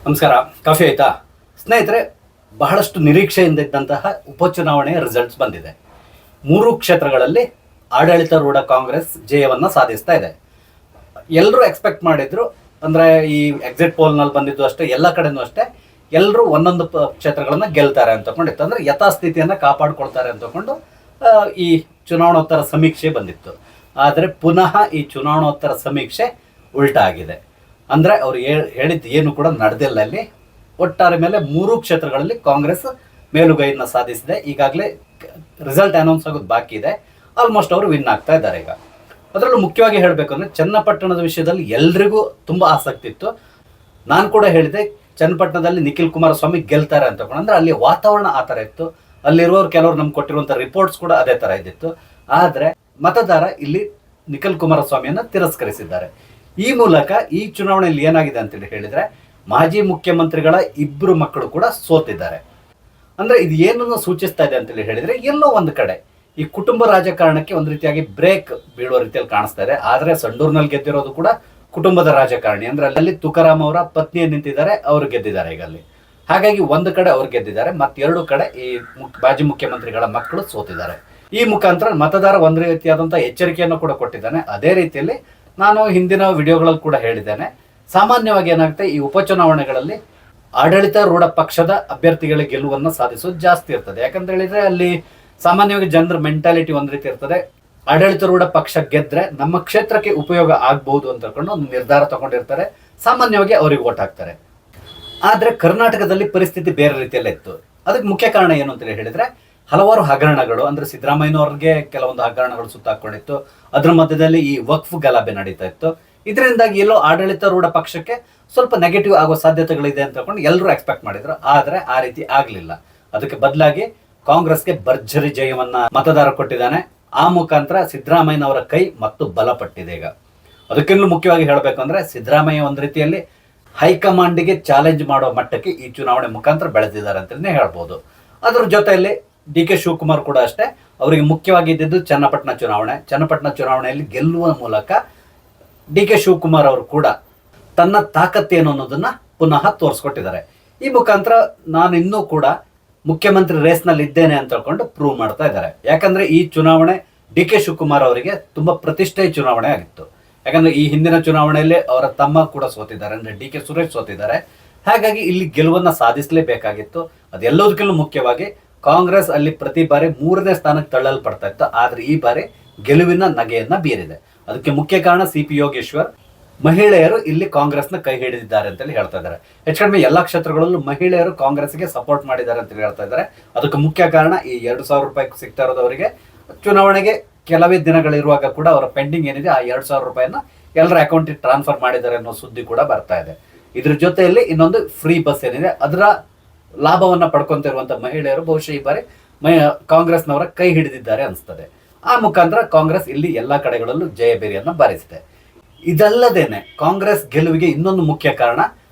ನಮಸ್ಕಾರ. ಕಾಫಿ ಆಯ್ತಾ ಸ್ನೇಹಿತರೆ? ಬಹಳಷ್ಟು ನಿರೀಕ್ಷೆಯಿಂದ ಇದ್ದಂತಹ ಉಪಚುನಾವಣೆಯ ರಿಸಲ್ಟ್ಸ್ ಬಂದಿದೆ. 3 ಕ್ಷೇತ್ರಗಳಲ್ಲಿ ಆಡಳಿತಾರೂಢ ಕಾಂಗ್ರೆಸ್ ಜಯವನ್ನು ಸಾಧಿಸ್ತಾ ಇದೆ. ಎಲ್ಲರೂ ಎಕ್ಸ್ಪೆಕ್ಟ್ ಮಾಡಿದ್ರು, ಅಂದರೆ ಈ ಎಕ್ಸಿಟ್ ಪೋಲ್ನಲ್ಲಿ ಬಂದಿದ್ದು ಅಷ್ಟೇ, ಎಲ್ಲ ಕಡೆನೂ ಅಷ್ಟೇ, ಎಲ್ಲರೂ ಒಂದೊಂದು ಕ್ಷೇತ್ರಗಳನ್ನು ಗೆಲ್ತಾರೆ ಅಂತ ತಗೊಂಡಿತ್ತು. ಅಂದರೆ ಯಥಾಸ್ಥಿತಿಯನ್ನು ಕಾಪಾಡಿಕೊಳ್ತಾರೆ ಅಂತ ತಗೊಂಡು ಈ ಚುನಾವಣೋತ್ತರ ಸಮೀಕ್ಷೆ ಬಂದಿತ್ತು. ಆದರೆ ಪುನಃ ಈ ಚುನಾವಣೋತ್ತರ ಸಮೀಕ್ಷೆ ಉಲ್ಟಾ ಆಗಿದೆ. ಅಂದರೆ ಅವ್ರು ಹೇಳಿದ್ದು ಏನು ಕೂಡ ನಡೆದಿಲ್ಲ. ಅಲ್ಲಿ ಒಟ್ಟಾರೆ ಮೇಲೆ 3 ಕ್ಷೇತ್ರಗಳಲ್ಲಿ ಕಾಂಗ್ರೆಸ್ ಮೇಲುಗೈಯನ್ನು ಸಾಧಿಸಿದೆ. ಈಗಾಗಲೇ ರಿಸಲ್ಟ್ ಅನೌನ್ಸ್ ಆಗೋದು ಬಾಕಿ ಇದೆ. ಆಲ್ಮೋಸ್ಟ್ ಅವರು ವಿನ್ ಆಗ್ತಾ ಇದ್ದಾರೆ. ಈಗ ಅದರಲ್ಲೂ ಮುಖ್ಯವಾಗಿ ಹೇಳಬೇಕು ಅಂದರೆ ಚನ್ನಪಟ್ಟಣದ ವಿಷಯದಲ್ಲಿ ಎಲ್ರಿಗೂ ತುಂಬ ಆಸಕ್ತಿ ಇತ್ತು. ನಾನು ಕೂಡ ಹೇಳಿದೆ, ಚನ್ನಪಟ್ಟಣದಲ್ಲಿ ನಿಖಿಲ್ ಕುಮಾರಸ್ವಾಮಿ ಗೆಲ್ತಾರೆ ಅಂತ. ಅಂದರೆ ಅಲ್ಲಿ ವಾತಾವರಣ ಆ ಥರ ಇತ್ತು. ಅಲ್ಲಿರುವವರು ಕೆಲವರು ನಮ್ಗೆ ಕೊಟ್ಟಿರುವಂಥ ರಿಪೋರ್ಟ್ಸ್ ಕೂಡ ಅದೇ ಥರ ಇದ್ದಿತ್ತು. ಆದರೆ ಮತದಾರ ಇಲ್ಲಿ ನಿಖಿಲ್ ಕುಮಾರಸ್ವಾಮಿಯನ್ನು ತಿರಸ್ಕರಿಸಿದ್ದಾರೆ. ಈ ಮೂಲಕ ಈ ಚುನಾವಣೆಯಲ್ಲಿ ಏನಾಗಿದೆ ಅಂತೇಳಿ ಹೇಳಿದರೆ, ಮಾಜಿ ಮುಖ್ಯಮಂತ್ರಿಗಳ 2 ಮಕ್ಕಳು ಕೂಡ ಸೋತಿದ್ದಾರೆ. ಅಂದರೆ ಇದು ಏನನ್ನು ಸೂಚಿಸ್ತಾ ಇದೆ ಅಂತೇಳಿ ಹೇಳಿದರೆ, ಎಲ್ಲೋ ಒಂದು ಕಡೆ ಈ ಕುಟುಂಬ ರಾಜಕಾರಣಕ್ಕೆ ಒಂದು ರೀತಿಯಾಗಿ ಬ್ರೇಕ್ ಬೀಳುವ ರೀತಿಯಲ್ಲಿ ಕಾಣಿಸ್ತಾ ಇದೆ. ಆದರೆ ಸಂಡೂರಿನಲ್ಲಿ ಗೆದ್ದಿರೋದು ಕೂಡ ಕುಟುಂಬದ ರಾಜಕಾರಣಿ. ಅಂದರೆ ಅಲ್ಲಿ ತುಕಾರಾಮ್ ಅವರ ಪತ್ನಿಯನ್ನು ನಿಂತಿದ್ದಾರೆ, ಅವರು ಗೆದ್ದಿದ್ದಾರೆ ಈಗ ಅಲ್ಲಿ. ಹಾಗಾಗಿ ಒಂದು ಕಡೆ ಅವ್ರು ಗೆದ್ದಿದ್ದಾರೆ, ಮತ್ತು 2 ಕಡೆ ಈ ಮಾಜಿ ಮುಖ್ಯಮಂತ್ರಿಗಳ ಮಕ್ಕಳು ಸೋತಿದ್ದಾರೆ. ಈ ಮುಖಾಂತರ ಮತದಾರ ಒಂದು ರೀತಿಯಾದಂಥ ಎಚ್ಚರಿಕೆಯನ್ನು ಕೂಡ ಕೊಟ್ಟಿದ್ದಾನೆ. ಅದೇ ರೀತಿಯಲ್ಲಿ ನಾನು ಹಿಂದಿನ ವಿಡಿಯೋಗಳಲ್ಲಿ ಕೂಡ ಹೇಳಿದ್ದೇನೆ, ಸಾಮಾನ್ಯವಾಗಿ ಏನಾಗುತ್ತೆ, ಈ ಉಪಚುನಾವಣೆಗಳಲ್ಲಿ ಆಡಳಿತಾರೂಢ ಪಕ್ಷದ ಅಭ್ಯರ್ಥಿಗಳಿಗೆ ಗೆಲುವನ್ನು ಸಾಧಿಸೋದು ಜಾಸ್ತಿ ಇರ್ತದೆ. ಯಾಕಂತ ಹೇಳಿದ್ರೆ ಅಲ್ಲಿ ಸಾಮಾನ್ಯವಾಗಿ ಜನರ ಮೆಂಟಾಲಿಟಿ ಒಂದು ರೀತಿ ಇರ್ತದೆ, ಆಡಳಿತಾರೂಢ ಪಕ್ಷ ಗೆದ್ರೆ ನಮ್ಮ ಕ್ಷೇತ್ರಕ್ಕೆ ಉಪಯೋಗ ಆಗ್ಬಹುದು ಅಂತ ಹೇಳ್ಕೊಂಡು ಒಂದು ನಿರ್ಧಾರ ತಗೊಂಡಿರ್ತಾರೆ. ಸಾಮಾನ್ಯವಾಗಿ ಅವ್ರಿಗೆ ಓಟ್ ಹಾಕ್ತಾರೆ. ಆದರೆ ಕರ್ನಾಟಕದಲ್ಲಿ ಪರಿಸ್ಥಿತಿ ಬೇರೆ ರೀತಿಯಲ್ಲೇ ಇತ್ತು. ಅದಕ್ಕೆ ಮುಖ್ಯ ಕಾರಣ ಏನು ಅಂತ ಹೇಳಿದ್ರೆ, ಹಲವಾರು ಹಗರಣಗಳು, ಅಂದರೆ ಸಿದ್ದರಾಮಯ್ಯನವ್ರಿಗೆ ಕೆಲವೊಂದು ಹಗರಣಗಳು ಸುತ್ತಾಕೊಂಡಿತ್ತು. ಅದರ ಮಧ್ಯದಲ್ಲಿ ಈ ವಕ್ಫ್ ಗಲಾಭೆ ನಡೀತಾ ಇತ್ತು. ಇದರಿಂದಾಗಿ ಎಲ್ಲೋ ಆಡಳಿತಾರೂಢ ಪಕ್ಷಕ್ಕೆ ಸ್ವಲ್ಪ ನೆಗೆಟಿವ್ ಆಗೋ ಸಾಧ್ಯತೆಗಳಿದೆ ಅಂತ ಹೇಳ್ಕೊಂಡು ಎಲ್ಲರೂ ಎಕ್ಸ್ಪೆಕ್ಟ್ ಮಾಡಿದ್ರು. ಆದರೆ ಆ ರೀತಿ ಆಗಲಿಲ್ಲ. ಅದಕ್ಕೆ ಬದಲಾಗಿ ಕಾಂಗ್ರೆಸ್ಗೆ ಭರ್ಜರಿ ಜಯವನ್ನ ಮತದಾರ ಕೊಟ್ಟಿದ್ದಾನೆ. ಆ ಮುಖಾಂತರ ಸಿದ್ದರಾಮಯ್ಯನವರ ಕೈ ಮತ್ತು ಬಲಪಟ್ಟಿದೆ. ಈಗ ಅದಕ್ಕಿಂತ ಮುಖ್ಯವಾಗಿ ಹೇಳಬೇಕು ಅಂದರೆ, ಸಿದ್ದರಾಮಯ್ಯ ಒಂದು ರೀತಿಯಲ್ಲಿ ಹೈಕಮಾಂಡಿಗೆ ಚಾಲೆಂಜ್ ಮಾಡೋ ಮಟ್ಟಕ್ಕೆ ಈ ಚುನಾವಣೆ ಮುಖಾಂತರ ಬೆಳೆದಿದ್ದಾರೆ ಅಂತಲೇ ಹೇಳ್ಬೋದು. ಅದರ ಜೊತೆಯಲ್ಲಿ DK ಶಿವಕುಮಾರ್ ಕೂಡ ಅಷ್ಟೇ, ಅವರಿಗೆ ಮುಖ್ಯವಾಗಿ ಇದ್ದಿದ್ದು ಚನ್ನಪಟ್ಟಣ ಚುನಾವಣೆಯಲ್ಲಿ ಗೆಲ್ಲುವ ಮೂಲಕ DK ಶಿವಕುಮಾರ್ ಅವರು ಕೂಡ ತನ್ನ ತಾಕತ್ತೇನು ಅನ್ನೋದನ್ನ ಪುನಃ ತೋರಿಸ್ಕೊಟ್ಟಿದ್ದಾರೆ. ಈ ಮುಖಾಂತರ ನಾನು ಇನ್ನೂ ಕೂಡ ಮುಖ್ಯಮಂತ್ರಿ ರೇಸ್ನಲ್ಲಿ ಇದ್ದೇನೆ ಅಂತ ಹೇಳ್ಕೊಂಡು ಪ್ರೂವ್ ಮಾಡ್ತಾ ಇದ್ದಾರೆ. ಯಾಕಂದ್ರೆ ಈ ಚುನಾವಣೆ DK ಶಿವಕುಮಾರ್ ಅವರಿಗೆ ತುಂಬಾ ಪ್ರತಿಷ್ಠೆಯ ಚುನಾವಣೆ ಆಗಿತ್ತು. ಯಾಕಂದ್ರೆ ಈ ಹಿಂದಿನ ಚುನಾವಣೆಯಲ್ಲಿ ಅವರ ತಮ್ಮ ಕೂಡ ಸೋತಿದ್ದಾರೆ, ಅಂದ್ರೆ DK ಸುರೇಶ್ ಸೋತಿದ್ದಾರೆ. ಹಾಗಾಗಿ ಇಲ್ಲಿ ಗೆಲುವನ್ನ ಸಾಧಿಸಲೇಬೇಕಾಗಿತ್ತು. ಅದೆಲ್ಲದಕ್ಕಿಂತ ಮುಖ್ಯವಾಗಿ ಕಾಂಗ್ರೆಸ್ ಅಲ್ಲಿ ಪ್ರತಿ ಬಾರಿ 3ನೇ ಸ್ಥಾನಕ್ಕೆ ತಳ್ಳಲ್ಪಡ್ತಾ ಇತ್ತು. ಆದ್ರೆ ಈ ಬಾರಿ ಗೆಲುವಿನ ನಗೆಯನ್ನ ಬೀರಿದೆ. ಅದಕ್ಕೆ ಮುಖ್ಯ ಕಾರಣ CP ಯೋಗೇಶ್ವರ್. ಮಹಿಳೆಯರು ಇಲ್ಲಿ ಕಾಂಗ್ರೆಸ್ನ ಕೈ ಹಿಡಿದಿದ್ದಾರೆ ಅಂತೇಳಿ ಹೇಳ್ತಾ ಇದ್ದಾರೆ. ಹೆಚ್ಚು ಕಡಿಮೆ ಎಲ್ಲ ಕ್ಷೇತ್ರಗಳಲ್ಲೂ ಮಹಿಳೆಯರು ಕಾಂಗ್ರೆಸ್ಗೆ ಸಪೋರ್ಟ್ ಮಾಡಿದ್ದಾರೆ ಅಂತ ಹೇಳ್ತಾ ಇದ್ದಾರೆ. ಅದಕ್ಕೆ ಮುಖ್ಯ ಕಾರಣ ಈ 2,000 ರೂಪಾಯಿ ಸಿಗ್ತಾ ಇರೋದವರಿಗೆ ಚುನಾವಣೆಗೆ ಕೆಲವೇ ದಿನಗಳಿರುವಾಗ ಕೂಡ ಅವರ ಪೆಂಡಿಂಗ್ ಏನಿದೆ ಆ 2,000 ರೂಪಾಯಿನ ಎಲ್ಲರ ಅಕೌಂಟಿಗೆ ಟ್ರಾನ್ಸ್ಫರ್ ಮಾಡಿದ್ದಾರೆ ಅನ್ನೋ ಸುದ್ದಿ ಕೂಡ ಬರ್ತಾ ಇದೆ. ಇದ್ರ ಜೊತೆಯಲ್ಲಿ ಇನ್ನೊಂದು ಫ್ರೀ ಬಸ್ ಏನಿದೆ ಅದರ ಲಾಭವನ್ನ ಪಡ್ಕೊಂತಿರುವಂತ ಮಹಿಳೆಯರು ಬಹುಶಃ ಈ ಬಾರಿ ಕಾಂಗ್ರೆಸ್ನವರ ಕೈ ಹಿಡಿದಿದ್ದಾರೆ ಅನಿಸ್ತದೆ. ಆ ಮುಖಾಂತರ ಕಾಂಗ್ರೆಸ್ ಇಲ್ಲಿ ಎಲ್ಲಾ ಕಡೆಗಳಲ್ಲೂ ಜಯಬೇರಿಯನ್ನ ಬಾರಿಸಿದೆ. ಇದಲ್ಲದೇನೆ ಕಾಂಗ್ರೆಸ್ ಗೆಲುವಿಗೆ ಇನ್ನೊಂದು ಮುಖ್ಯ ಕಾರಣ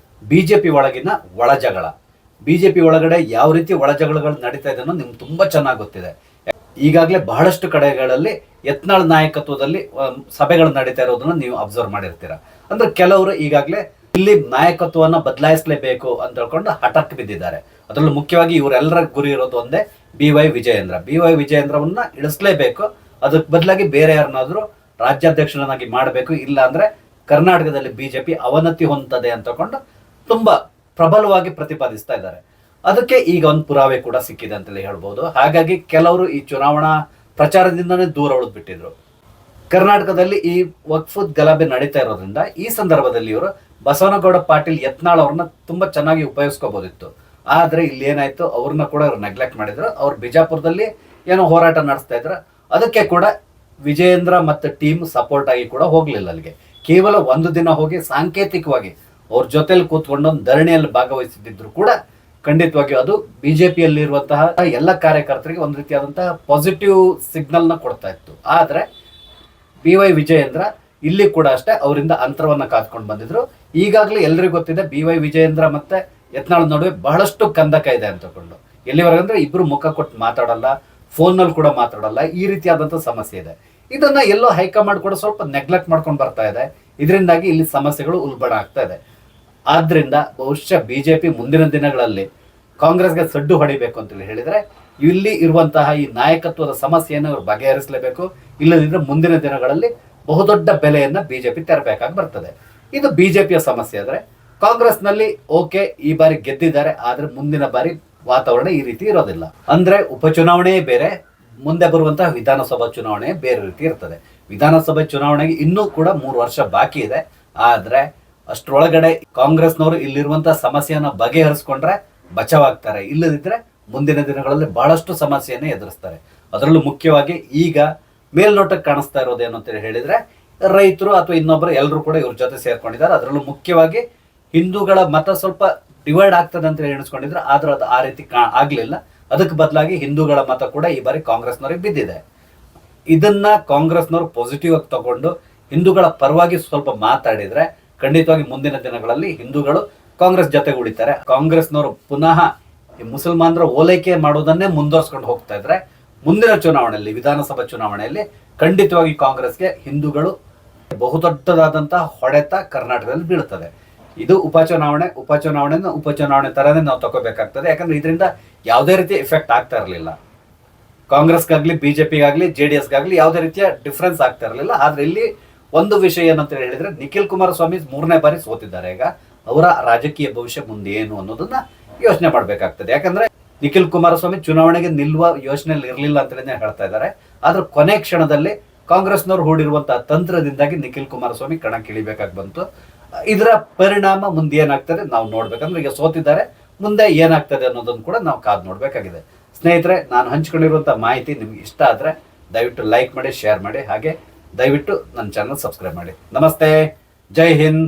ಬಿಜೆಪಿ ಒಳಗಿನ ಒಳಜಗಳ. ಬಿಜೆಪಿ ಒಳಗಡೆ ಯಾವ ರೀತಿ ಒಳಜಗಳಗಳು ನಡೀತಾ ಇದೆ ಅನ್ನೋದು ನಿಮ್ಗೆ ತುಂಬಾ ಚೆನ್ನಾಗಿ ಗೊತ್ತಿದೆ. ಈಗಾಗಲೇ ಬಹಳಷ್ಟು ಕಡೆಗಳಲ್ಲಿ ಯತ್ನಾಳ್ ನಾಯಕತ್ವದಲ್ಲಿ ಸಭೆಗಳು ನಡೀತಾ ಇರೋದನ್ನ ನೀವು ಅಬ್ಸರ್ವ್ ಮಾಡಿರ್ತೀರಾ. ಅಂದ್ರೆ ಕೆಲವರು ಈಗಾಗಲೇ ಇಲ್ಲಿ ನಾಯಕತ್ವವನ್ನು ಬದಲಾಯಿಸಲೇಬೇಕು ಅಂತ ಹೇಳ್ಕೊಂಡು ಹಠಕ್ಕೆ ಬಿದ್ದಿದ್ದಾರೆ. ಅದರಲ್ಲೂ ಮುಖ್ಯವಾಗಿ ಇವರೆಲ್ಲರ ಗುರಿ ಇರೋದು ಒಂದೇ, BY ವಿಜಯೇಂದ್ರ. BY ವಿಜಯೇಂದ್ರವನ್ನ ಇಳಿಸಲೇಬೇಕು. ಅದಕ್ಕೆ ಬದಲಾಗಿ ಬೇರೆ ಯಾರನ್ನಾದ್ರೂ ರಾಜ್ಯಾಧ್ಯಕ್ಷರನ್ನಾಗಿ ಮಾಡಬೇಕು. ಇಲ್ಲ ಅಂದ್ರೆ ಕರ್ನಾಟಕದಲ್ಲಿ ಬಿಜೆಪಿ ಅವನತಿ ಹೊಂದದೆ ಅಂತ ತಗೊಂಡು ತುಂಬಾ ಪ್ರಬಲವಾಗಿ ಪ್ರತಿಪಾದಿಸ್ತಾ ಇದ್ದಾರೆ. ಅದಕ್ಕೆ ಈಗ ಒಂದು ಪುರಾವೆ ಕೂಡ ಸಿಕ್ಕಿದೆ ಅಂತಲೇ ಹೇಳ್ಬೋದು. ಹಾಗಾಗಿ ಕೆಲವರು ಈ ಚುನಾವಣಾ ಪ್ರಚಾರದಿಂದನೇ ದೂರ ಉಳಿದು ಬಿಟ್ಟಿದ್ರು. ಕರ್ನಾಟಕದಲ್ಲಿ ಈ ವಕ್ಫ್ ಗಲಾಭೆ ನಡೀತಾ ಇರೋದ್ರಿಂದ ಈ ಸಂದರ್ಭದಲ್ಲಿ ಇವರು ಬಸವನಗೌಡ ಪಾಟೀಲ್ ಯತ್ನಾಳ್ ಅವ್ರನ್ನ ತುಂಬಾ ಚೆನ್ನಾಗಿ ಉಪಯೋಗಿಸ್ಕೋಬಹುದಿತ್ತು. ಆದ್ರೆ ಇಲ್ಲಿ ಏನಾಯ್ತು, ಅವ್ರನ್ನ ಕೂಡ ಅವ್ರು ನೆಗ್ಲೆಕ್ಟ್ ಮಾಡಿದ್ರು. ಅವ್ರು ಬಿಜಾಪುರದಲ್ಲಿ ಏನೋ ಹೋರಾಟ ನಡೆಸ್ತಾ ಇದ್ರು. ಅದಕ್ಕೆ ಕೂಡ ವಿಜಯೇಂದ್ರ ಮತ್ತು ಟೀಮ್ ಸಪೋರ್ಟ್ ಆಗಿ ಕೂಡ ಹೋಗ್ಲಿಲ್ಲ ಅಲ್ಲಿಗೆ. ಕೇವಲ 1 ದಿನ ಹೋಗಿ ಸಾಂಕೇತಿಕವಾಗಿ ಅವ್ರ ಜೊತೆಲಿ ಕೂತ್ಕೊಂಡು ಒಂದು ಧರಣಿಯಲ್ಲಿ ಭಾಗವಹಿಸಿದ್ರು ಕೂಡ ಖಂಡಿತವಾಗಿಯೂ ಅದು ಬಿಜೆಪಿಯಲ್ಲಿರುವಂತಹ ಎಲ್ಲ ಕಾರ್ಯಕರ್ತರಿಗೆ ಒಂದು ರೀತಿಯಾದಂತಹ ಪಾಸಿಟಿವ್ ಸಿಗ್ನಲ್ ನ ಕೊಡ್ತಾ ಇತ್ತು. ಆದ್ರೆ BY ವಿಜಯೇಂದ್ರ ಇಲ್ಲಿ ಕೂಡ ಅಷ್ಟೇ ಅವರಿಂದ ಅಂತರವನ್ನ ಕಾದ್ಕೊಂಡು ಬಂದಿದ್ರು. ಈಗಾಗಲೇ ಎಲ್ರಿಗೂ ಗೊತ್ತಿದೆ, BY ವಿಜಯೇಂದ್ರ ಮತ್ತೆ ಯತ್ನಾಳ್ ನಡುವೆ ಬಹಳಷ್ಟು ಕಂದಕ ಇದೆ ಅಂತಕೊಂಡು. ಎಲ್ಲಿವರೆಗಂದ್ರೆ ಇಬ್ರು ಮುಖ ಕೊಟ್ಟು ಮಾತಾಡಲ್ಲ, ಫೋನ್ನಲ್ಲಿ ಕೂಡ ಮಾತಾಡಲ್ಲ, ಈ ರೀತಿಯಾದಂಥ ಸಮಸ್ಯೆ ಇದೆ. ಇದನ್ನ ಎಲ್ಲೋ ಹೈಕಮಾಂಡ್ ಕೂಡ ಸ್ವಲ್ಪ ನೆಗ್ಲೆಕ್ಟ್ ಮಾಡ್ಕೊಂಡು ಬರ್ತಾ ಇದೆ. ಇದರಿಂದಾಗಿ ಇಲ್ಲಿ ಸಮಸ್ಯೆಗಳು ಉಲ್ಬಣ ಆಗ್ತಾ ಇದೆ. ಆದ್ರಿಂದ ಬಹುಶಃ ಬಿಜೆಪಿ ಮುಂದಿನ ದಿನಗಳಲ್ಲಿ ಕಾಂಗ್ರೆಸ್ಗೆ ಸಡ್ಡು ಹೊಡಿಬೇಕು ಅಂತೇಳಿ ಹೇಳಿದ್ರೆ ಇಲ್ಲಿ ಇರುವಂತಹ ಈ ನಾಯಕತ್ವದ ಸಮಸ್ಯೆಯನ್ನು ಇವರು ಬಗೆಹರಿಸಲೇಬೇಕು. ಇಲ್ಲದಿದ್ರೆ ಮುಂದಿನ ದಿನಗಳಲ್ಲಿ ಬಹುದೊಡ್ಡ ಬೆಲೆಯನ್ನ ಬಿಜೆಪಿ ತೆರಬೇಕಾಗಿ ಬರ್ತದೆ. ಇದು ಬಿಜೆಪಿಯ ಸಮಸ್ಯೆ. ಆದ್ರೆ ಕಾಂಗ್ರೆಸ್ನಲ್ಲಿ ಓಕೆ, ಈ ಬಾರಿ ಗೆದ್ದಿದ್ದಾರೆ, ಆದ್ರೆ ಮುಂದಿನ ಬಾರಿ ವಾತಾವರಣ ಈ ರೀತಿ ಇರೋದಿಲ್ಲ. ಅಂದ್ರೆ ಉಪಚುನಾವಣೆಯೇ ಬೇರೆ, ಮುಂದೆ ಬರುವಂತಹ ವಿಧಾನಸಭಾ ಚುನಾವಣೆ ಬೇರೆ ರೀತಿ ಇರ್ತದೆ. ವಿಧಾನಸಭೆ ಚುನಾವಣೆಗೆ ಇನ್ನೂ ಕೂಡ 3 ವರ್ಷ ಬಾಕಿ ಇದೆ. ಆದ್ರೆ ಅಷ್ಟರೊಳಗಡೆ ಕಾಂಗ್ರೆಸ್ನವರು ಇಲ್ಲಿರುವಂತಹ ಸಮಸ್ಯೆಯನ್ನ ಬಗೆಹರಿಸ್ಕೊಂಡ್ರೆ ಬಚಾವಾಗ್ತಾರೆ. ಇಲ್ಲದಿದ್ರೆ ಮುಂದಿನ ದಿನಗಳಲ್ಲಿ ಬಹಳಷ್ಟು ಸಮಸ್ಯೆಯನ್ನು ಎದುರಿಸ್ತಾರೆ. ಅದರಲ್ಲೂ ಮುಖ್ಯವಾಗಿ ಈಗ ಮೇಲ್ನೋಟಕ್ಕೆ ಕಾಣಿಸ್ತಾ ಇರೋದೇನು ಅಂತ ಹೇಳಿದ್ರೆ ರೈತರು ಅಥವಾ ಇನ್ನೊಬ್ಬರು ಎಲ್ಲರೂ ಕೂಡ ಇವ್ರ ಜೊತೆ ಸೇರ್ಕೊಂಡಿದ್ದಾರೆ. ಅದರಲ್ಲೂ ಮುಖ್ಯವಾಗಿ ಹಿಂದೂಗಳ ಮತ ಸ್ವಲ್ಪ ಡಿವೈಡ್ ಆಗ್ತದೆ ಅಂತ ಎಣಿಸ್ಕೊಂಡಿದ್ರೆ, ಆದ್ರೆ ಅದು ಆ ರೀತಿ ಆಗ್ಲಿಲ್ಲ. ಅದಕ್ಕೆ ಬದಲಾಗಿ ಹಿಂದೂಗಳ ಮತ ಕೂಡ ಈ ಬಾರಿ ಕಾಂಗ್ರೆಸ್ನವ್ರಿಗೆ ಬಿದ್ದಿದೆ. ಇದನ್ನ ಕಾಂಗ್ರೆಸ್ನವರು ಪಾಸಿಟಿವ್ ಆಗಿ ತಗೊಂಡು ಹಿಂದೂಗಳ ಪರವಾಗಿ ಸ್ವಲ್ಪ ಮಾತಾಡಿದ್ರೆ ಖಂಡಿತವಾಗಿ ಮುಂದಿನ ದಿನಗಳಲ್ಲಿ ಹಿಂದೂಗಳು ಕಾಂಗ್ರೆಸ್ ಜೊತೆಗೆ ಉಳಿತಾರೆ. ಕಾಂಗ್ರೆಸ್ನವರು ಪುನಃ ಈ ಮುಸಲ್ಮಾನರ ಓಲೈಕೆ ಮಾಡೋದನ್ನೇ ಮುಂದುವರ್ಸ್ಕೊಂಡು ಹೋಗ್ತಾ ಇದ್ರೆ ಮುಂದಿನ ಚುನಾವಣೆಯಲ್ಲಿ, ವಿಧಾನಸಭಾ ಚುನಾವಣೆಯಲ್ಲಿ ಖಂಡಿತವಾಗಿ ಕಾಂಗ್ರೆಸ್ಗೆ ಹಿಂದೂಗಳು ಬಹುದೊಡ್ಡದಾದಂತಹ ಹೊಡೆತ ಕರ್ನಾಟಕದಲ್ಲಿ ಬೀಳ್ತದೆ. ಇದು ಉಪಚುನಾವಣೆ ತರನೇ ನಾವು ತಗೋಬೇಕಾಗ್ತದೆ. ಯಾಕಂದ್ರೆ ಇದರಿಂದ ಯಾವುದೇ ರೀತಿಯ ಎಫೆಕ್ಟ್ ಆಗ್ತಾ ಇರಲಿಲ್ಲ. ಕಾಂಗ್ರೆಸ್ಗಾಗ್ಲಿ, ಬಿಜೆಪಿಗಾಗ್ಲಿ, JDSಗಾಗ್ಲಿ ಯಾವುದೇ ರೀತಿಯ ಡಿಫ್ರೆನ್ಸ್ ಆಗ್ತಾ ಇರಲಿಲ್ಲ. ಆದ್ರೆ ಇಲ್ಲಿ ಒಂದು ವಿಷಯ ಏನಂತ ಹೇಳಿದ್ರೆ, ನಿಖಿಲ್ ಕುಮಾರಸ್ವಾಮಿ 3ನೇ ಬಾರಿ ಸೋತಿದ್ದಾರೆ. ಈಗ ಅವರ ರಾಜಕೀಯ ಭವಿಷ್ಯ ಮುಂದೆ ಏನು ಅನ್ನೋದನ್ನ ಯೋಚನೆ ಮಾಡ್ಬೇಕಾಗ್ತದೆ. ಯಾಕಂದ್ರೆ ನಿಖಿಲ್ ಕುಮಾರಸ್ವಾಮಿ ಚುನಾವಣೆಗೆ ನಿಲ್ಲುವ ಯೋಚನೆಯಲ್ಲಿ ಇರಲಿಲ್ಲ ಅಂತಲೇ ಹೇಳ್ತಾ ಇದ್ದಾರೆ. ಆದ್ರೆ ಕೊನೆ ಕ್ಷಣದಲ್ಲಿ ಕಾಂಗ್ರೆಸ್ನವರು ಹೂಡಿರುವಂತಹ ತಂತ್ರದಿಂದಾಗಿ ನಿಖಿಲ್ ಕುಮಾರಸ್ವಾಮಿ ಕಣಕ್ಕಿಳಿಬೇಕಾಗಿ ಬಂತು. ಇದರ ಪರಿಣಾಮ ಮುಂದೆ ಏನಾಗ್ತದೆ ನಾವು ನೋಡ್ಬೇಕಂದ್ರೆ, ಈಗ ಸೋತಿದ್ದಾರೆ, ಮುಂದೆ ಏನಾಗ್ತದೆ ಅನ್ನೋದನ್ನು ಕೂಡ ನಾವು ಕಾದು ನೋಡ್ಬೇಕಾಗಿದೆ. ಸ್ನೇಹಿತರೆ, ನಾನು ಹಂಚಿಕೊಂಡಿರುವಂತಹ ಮಾಹಿತಿ ನಿಮ್ಗೆ ಇಷ್ಟ ಆದ್ರೆ ದಯವಿಟ್ಟು ಲೈಕ್ ಮಾಡಿ, ಶೇರ್ ಮಾಡಿ, ಹಾಗೆ ದಯವಿಟ್ಟು ನನ್ನ ಚಾನಲ್ ಸಬ್ಸ್ಕ್ರೈಬ್ ಮಾಡಿ. ನಮಸ್ತೆ, ಜೈ ಹಿಂದ್.